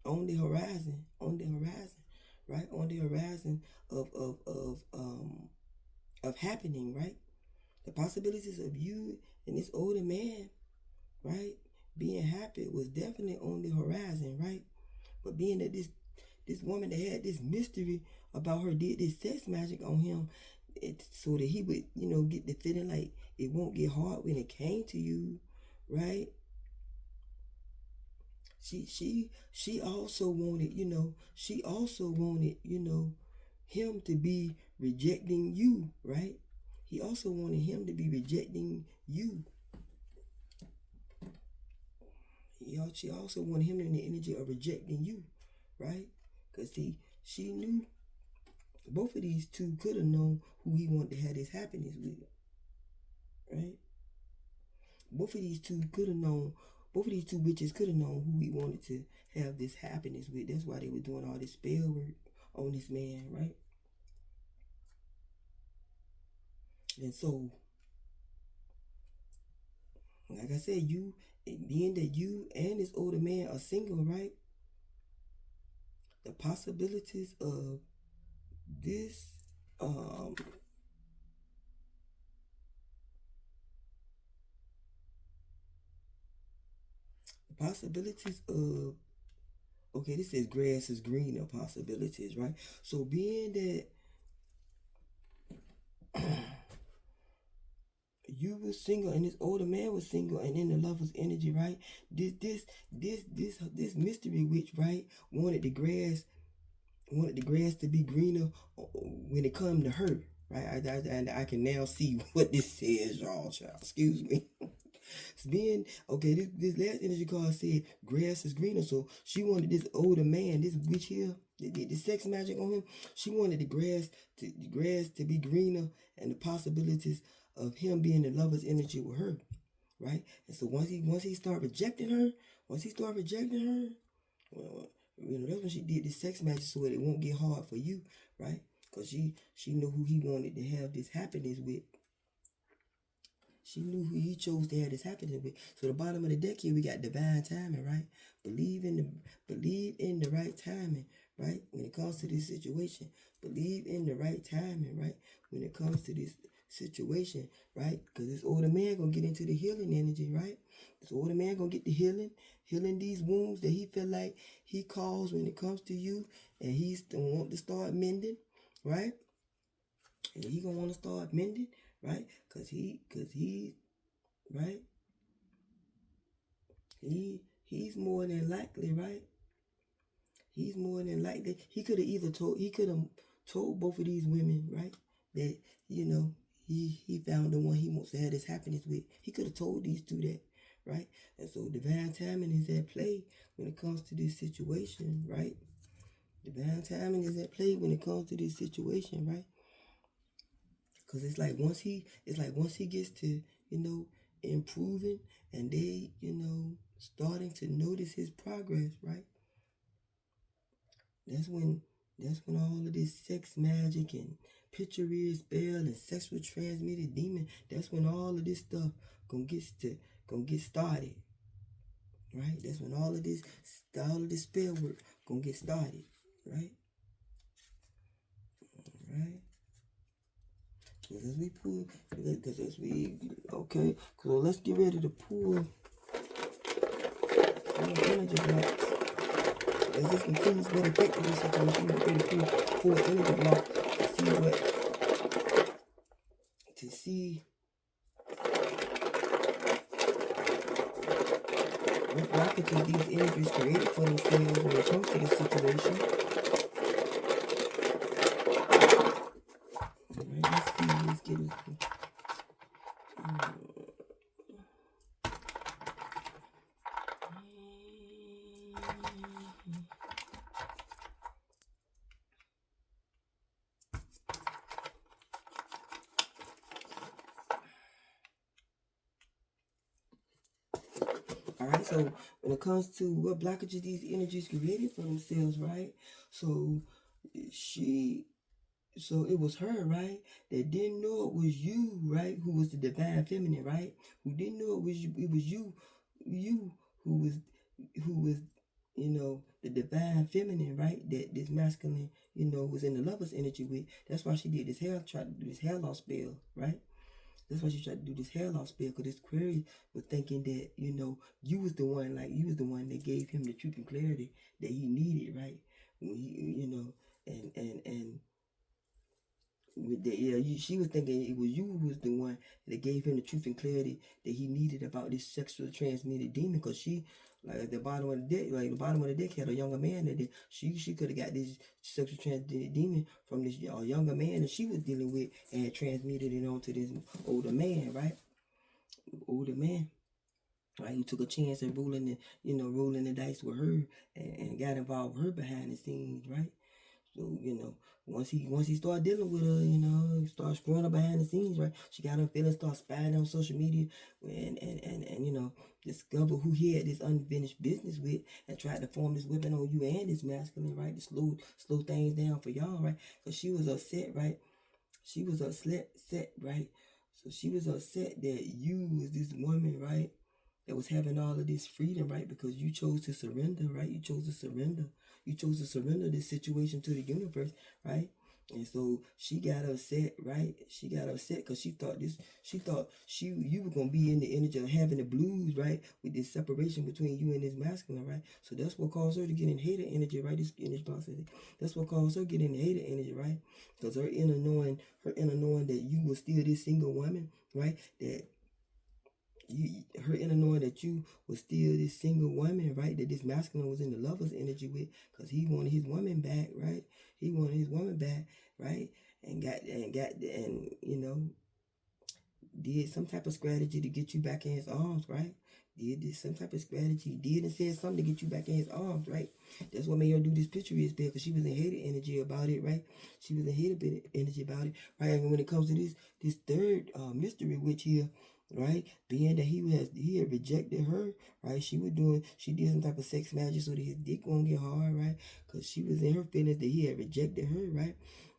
on the horizon, right? On the horizon of happening, right? The possibilities of you and this older man, right? Being happy was definitely on the horizon, right? But being that this woman that had this mystery about her did this sex magic on him, so that he would, get the feeling like it won't get hard when it came to you, right? She also wanted, him to be rejecting you, right? He also wanted him to be rejecting you. She also wanted him in the energy of rejecting you, right? Because she knew both of these two could have known who he wanted to have his happiness with, right? Both of these two could have known, both of these two witches could have known who he wanted to have this happiness with. That's why they were doing all this spell work on this man, right? And so, like I said, being that you and this older man are single, right? The possibilities of this, um, the possibilities of, okay, this says grass is greener possibilities, right? So being that you was single and this older man was single and in the lover's energy, right? This mystery witch, right, wanted the grass to be greener when it come to her, right? And I can now see what this says, y'all. Child. Excuse me. It's being okay. This last energy card said grass is greener, so she wanted this older man, this witch here, that did the sex magic on him. She wanted the grass to be greener, and the possibilities of him being the lover's energy with her, right? And so once he started rejecting her, well, that's when she did the sex magic so that it won't get hard for you, right? Because she knew who he wanted to have this happiness with. She knew who he chose to have this happiness with. So the bottom of the deck here, we got divine timing, right? Believe in the right timing, right? When it comes to this situation, believe in the right timing, right? When it comes to this situation, right? Because this older man gonna get into the healing energy, right? This older man gonna get the healing these wounds that he feel like he caused when it comes to you, and he's gonna want to start mending, right? And he gonna want to start mending, right? Cause he, right? He's more than likely, right? He's more than likely. He could have told both of these women, right? That, he found the one he wants to have his happiness with. He could have told these two that, right? And so divine timing is at play when it comes to this situation, right? Divine timing is at play when it comes to this situation, right? Because once he gets to, improving, and they, starting to notice his progress, right? That's when all of this sex magic and picture read spell and sexual transmitted demon, that's when all of this stuff gonna get started. Right? That's when all of this spell work gonna get started. Right? Right? So let's get ready to pull energy blocks. As this continues to affect this situation, we're going to pull energy blocks to see what blockages these energies created for themselves when it comes to this situation. Alright, let's get this. Alright, so when it comes to what blockages these energies created for themselves, right? So it was her, right, that didn't know it was you, right, who was the divine feminine, right? Who didn't know it was you who was, the divine feminine, right? That this masculine, was in the lover's energy with. That's why she did tried to do this hair loss spell, right? That's why she tried to do this hair loss spell, because this query was thinking that, you was the one that gave him the truth and clarity that he needed, right? When he, and with the, she was thinking it was you who was the one that gave him the truth and clarity that he needed about this sexually transmitted demon. Because she, like at the bottom of the deck, had a younger man that she could have got this sexually transmitted demon from this younger man that she was dealing with, and transmitted it onto this older man, right? Older man. right? He took a chance at rolling the dice with her and got involved with her behind the scenes, right? So, once he started dealing with her, start screwing her behind the scenes, right? She got her feelings, start spying on social media and discover who he had this unfinished business with and tried to form this weapon on you and this masculine, right? To slow things down for y'all, right? Because she was upset, right? She was upset, right? So she was upset that you was this woman, right? That was having all of this freedom, right? Because you chose to surrender, right? You chose to surrender. You chose to surrender this situation to the universe, right? And so she got upset, right? She got upset because she thought you were gonna be in the energy of having the blues, right? With this separation between you and this masculine, right? So that's what caused her to get in hater energy, right? This energy process. That's what caused her to get in hater energy, right? Because her inner knowing that you were still this single woman, right? That her inner knowing that you was still this single woman, right? That this masculine was in the lover's energy with, because he wanted his woman back, right? He wanted his woman back, right? And did some type of strategy to get you back in his arms, right? Did some type of strategy, did and said something to get you back in his arms, right? That's what made her do this picture is bad, because she was in hated energy about it, right? She was in hated energy about it, right? And when it comes to this third mystery witch here, right? Being that he had rejected her, right? She did some type of sex magic so that his dick won't get hard, right? Because she was in her feelings that he had rejected her, right?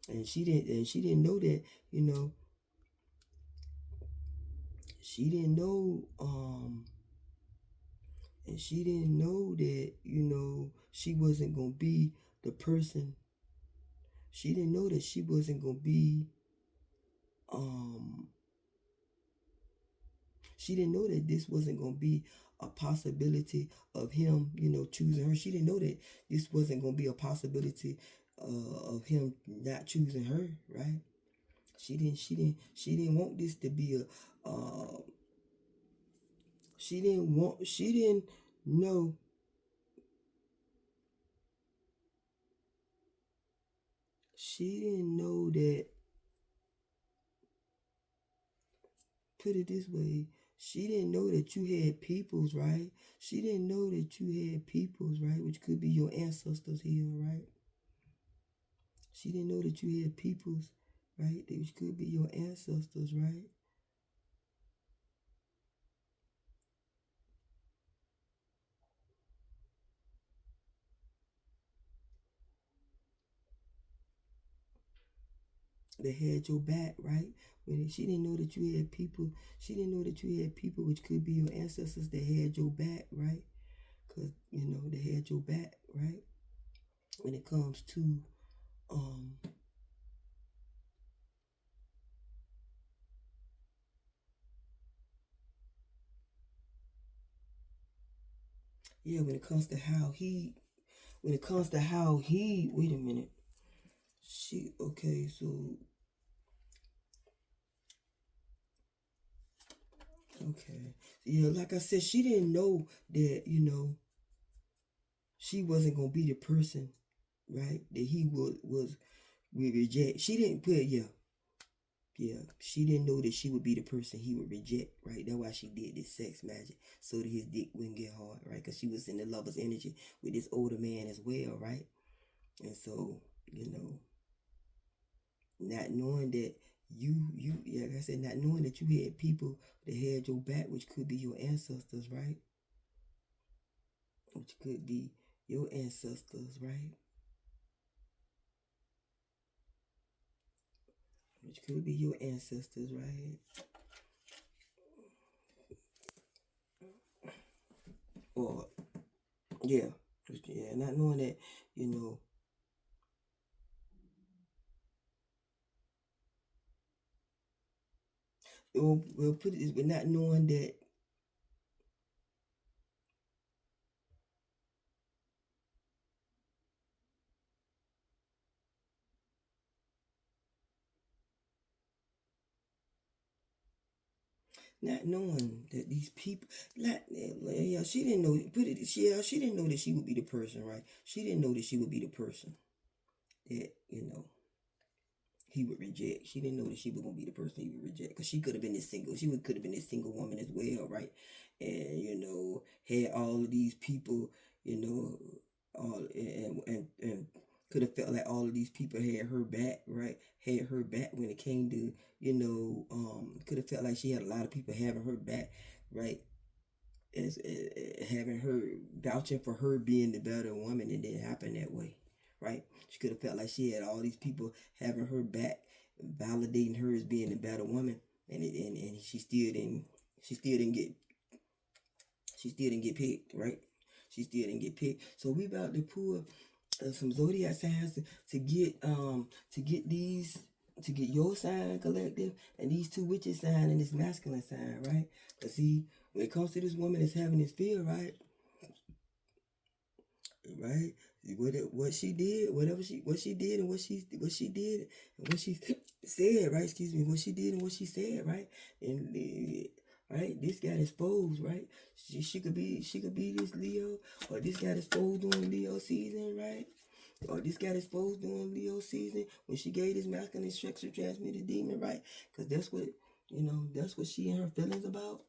And she didn't know that, she didn't know and she didn't know that, she wasn't gonna be the person. She didn't know that she wasn't gonna be she didn't know that this wasn't gonna be a possibility of him, choosing her. She didn't know that this wasn't gonna be a possibility of him not choosing her, right? She didn't want this to be she didn't know she didn't know that, put it this way, she didn't know that you had peoples, right? She didn't know that you had peoples, right? Which could be your ancestors here, right? She didn't know that you had peoples, right? Which could be your ancestors, right? They had your back, right? When she didn't know that you had people, she didn't know that you had people which could be your ancestors that had your back, right? Because, they had your back, right? When it comes to, um, yeah, when it comes to how he, wait a minute. Okay, so, okay. Yeah, like I said, she didn't know that, she wasn't going to be the person, right? That he would reject. She didn't put, yeah, she didn't know that she would be the person he would reject, right? That's why she did this sex magic, so that his dick wouldn't get hard, right? Because she was in the lover's energy with this older man as well, right? And so, not knowing that yeah, like I said, not knowing that you had people that had your back, which could be your ancestors, right? Which could be your ancestors, right? Which could be your ancestors, right? Or yeah, not knowing that, you know, we'll put it this way, not knowing that, these people, not yeah, she didn't know. She didn't know that she would be the person, right? She didn't know that she would be the person that he would reject. She didn't know that she was gonna be the person he would reject, because she could have been this single. She could have been this single woman as well, right? And had all of these people, all and could have felt like all of these people had her back, right? Had her back when it came to, could have felt like she had a lot of people having her back, right? As having her vouching for her being the better woman. It didn't happen that way, right? She could have felt like she had all these people having her back, validating her as being the better woman, and she still didn't get picked, right? She still didn't get picked. So we about to pull some zodiac signs to get your sign collective and these two witches sign and this masculine sign, right? Cause see, when it comes to this woman that's having this fear, right? What she did, what she did and what she did and what she said, right? Excuse me, what she did and what she said, right? And right, this got exposed, right? She could be this Leo, or this got exposed during Leo season, right? Or this got exposed during Leo season when she gave this masculine sexual transmitted demon, right? Because that's what she and her feelings about,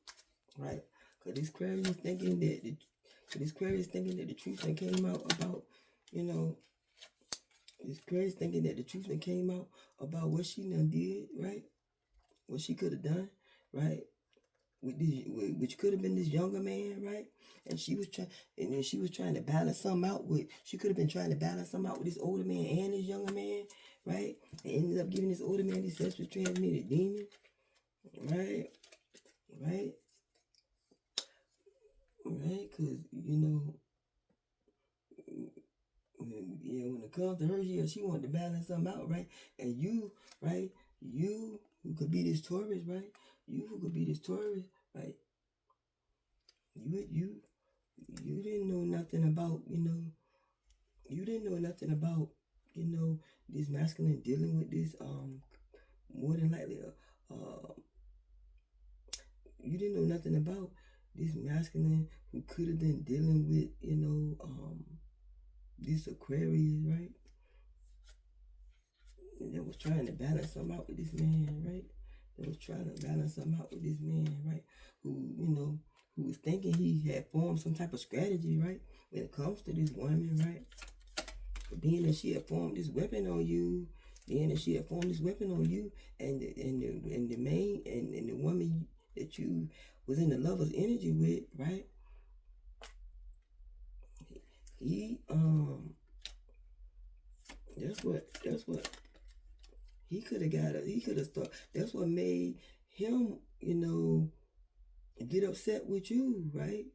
right? Because this Aquarius is thinking that the truth that came out about, this Aquarius thinking that the truth that came out about what she done did, right? What she could have done, right? Which could have been this younger man, right? And she was trying to balance something out with. She could have been trying to balance something out with this older man and this younger man, right? And ended up giving this older man this sexual transmitted demon, right? Right? Right? Because when it comes to her, she wanted to balance something out, right? And you, right? You who could be this Taurus, right? You who could be this Taurus, right? You didn't know nothing about, this masculine dealing with this, more than likely, you didn't know nothing about this masculine who could have been dealing with, this Aquarius, right? That was trying to balance something out with this man, right? Who was thinking he had formed some type of strategy, right? When it comes to this woman, right? But being that she had formed this weapon on you, and the woman that you was in the lover's energy with, right? He that's what he could have started. That's what made him, get upset with you, right?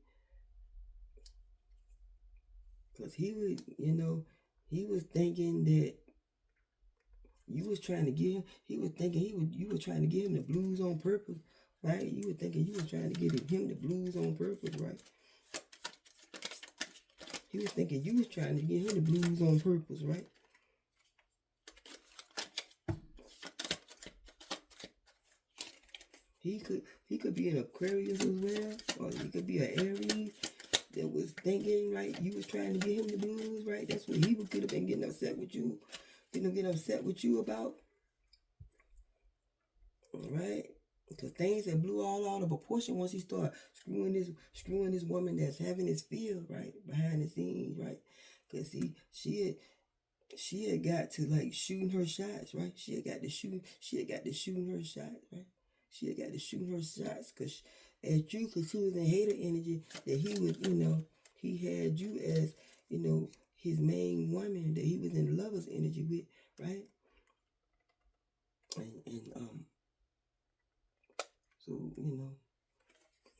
Because he was thinking that you was trying to give him, you were trying to give him the blues on purpose, right? You were thinking you was trying to give him the blues on purpose, right? He was thinking you was trying to give him the blues on purpose, right? He could be an Aquarius as well, or he could be an Aries that was thinking, right, you was trying to get him the blues, right? That's what he could have been getting upset with you about, right? Because things that blew all out of proportion once he started screwing this woman that's having this feel, right, behind the scenes, right? Because she had got to like shooting her shots, right? She had got to shooting her shots, right? She had got to shooting her shots because she was in hater energy, that he was, he had you as, his main woman that he was in lover's energy with, right? And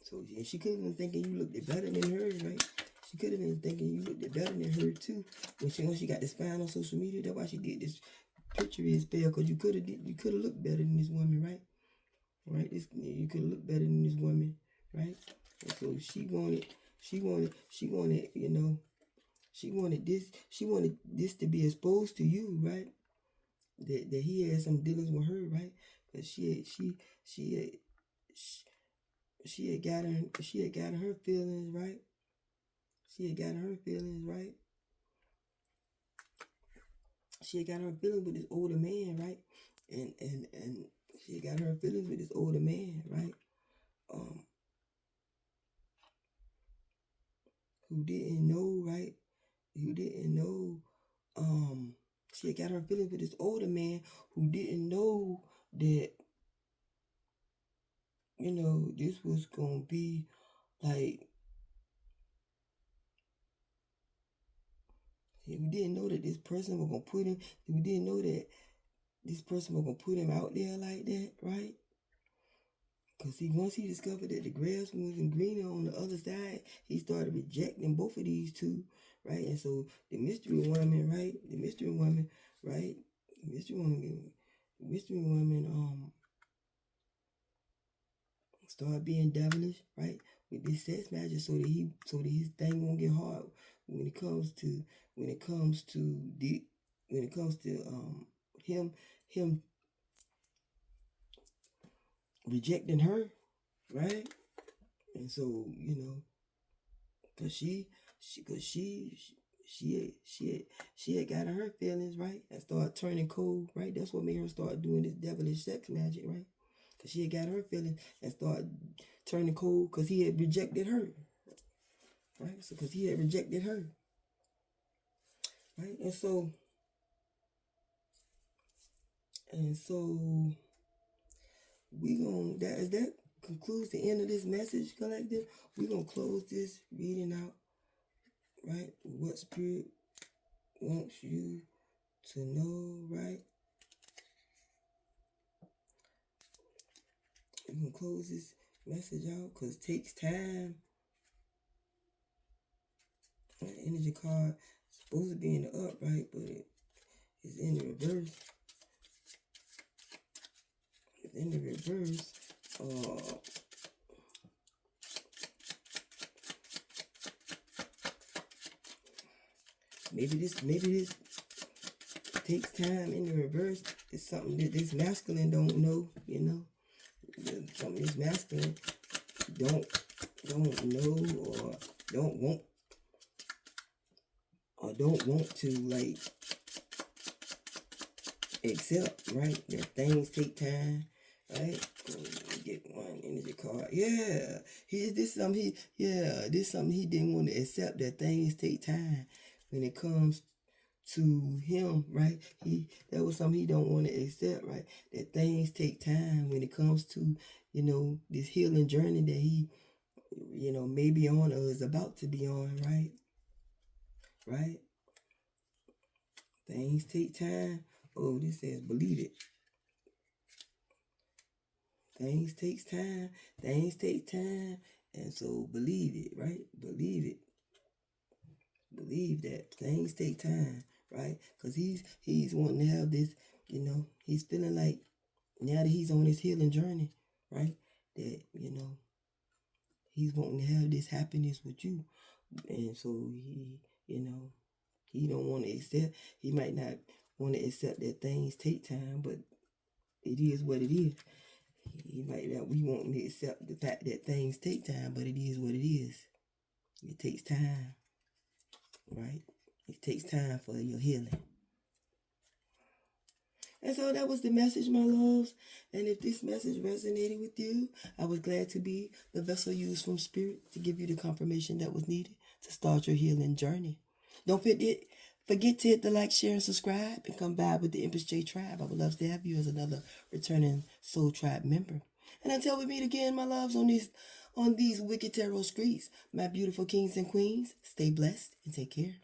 so yeah, she could have been thinking you looked better than her, right? She could have been thinking you looked better than her too. When she got this spine on social media, that's why she did this picture is spell, because you could have looked better than this woman, right? Right? You could have looked better than this woman, right? And so she wanted this to be exposed to you, right? That he had some dealings with her, right? Because she had gotten her feelings, right? She had gotten her feelings, right? She had got her feelings with this older man, right? and she got her feelings with this older man, right? Who didn't know, right? Who didn't know, she got her feelings with this older man who didn't know that, this was gonna be like, he didn't know that this person was gonna put him, he didn't know that this person was gonna put him out there like that, right? Because once he discovered that the grass wasn't greener on the other side, he started rejecting both of these two, right? And so the mystery woman, right? The mystery woman, right? The mystery woman, start being devilish, right? With this sex magic, so that his thing won't get hard when it comes to him rejecting her, right? And so, cause she had got her feelings, right, and started turning cold, right? That's what made her start doing this devilish sex magic, right? Cause she had got her feelings and started turning cold, cause he had rejected her, right? So, cause he had rejected her, right? And so that concludes the end of this message collective. We're gonna close this reading out, right? What spirit wants you to know, right? We can close this message out because it takes time. Energy card is supposed to be in the upright, but it's in the reverse. It's in the reverse. Maybe this takes time in the reverse. It's something that this masculine don't know, Something this masculine don't know or don't want to like accept, right? That things take time, right? Get one energy card. Yeah, this is something he didn't want to accept, that things take time when it comes to him, right? That was something he don't want to accept, right? That things take time when it comes to, this healing journey that he, may be on or is about to be on, right? Right? Things take time. Oh, this says believe it. Things takes time. Things take time. And so believe it, right? Believe it. Believe that things take time, right? Because he's wanting to have this, he's feeling like now that he's on his healing journey, right? That, he's wanting to have this happiness with you. And so he don't want to accept, he might not want to accept that things take time, but it is what it is. He might not be wanting to accept the fact that things take time, but it is what it is. It takes time, right? It takes time for your healing. And so that was the message, my loves. And if this message resonated with you, I was glad to be the vessel used from Spirit to give you the confirmation that was needed to start your healing journey. Don't forget to hit the like, share, and subscribe, and come by with the Empress J Tribe. I would love to have you as another returning Soul Tribe member. And until we meet again, my loves, on these wicked tarot streets, my beautiful kings and queens, stay blessed and take care.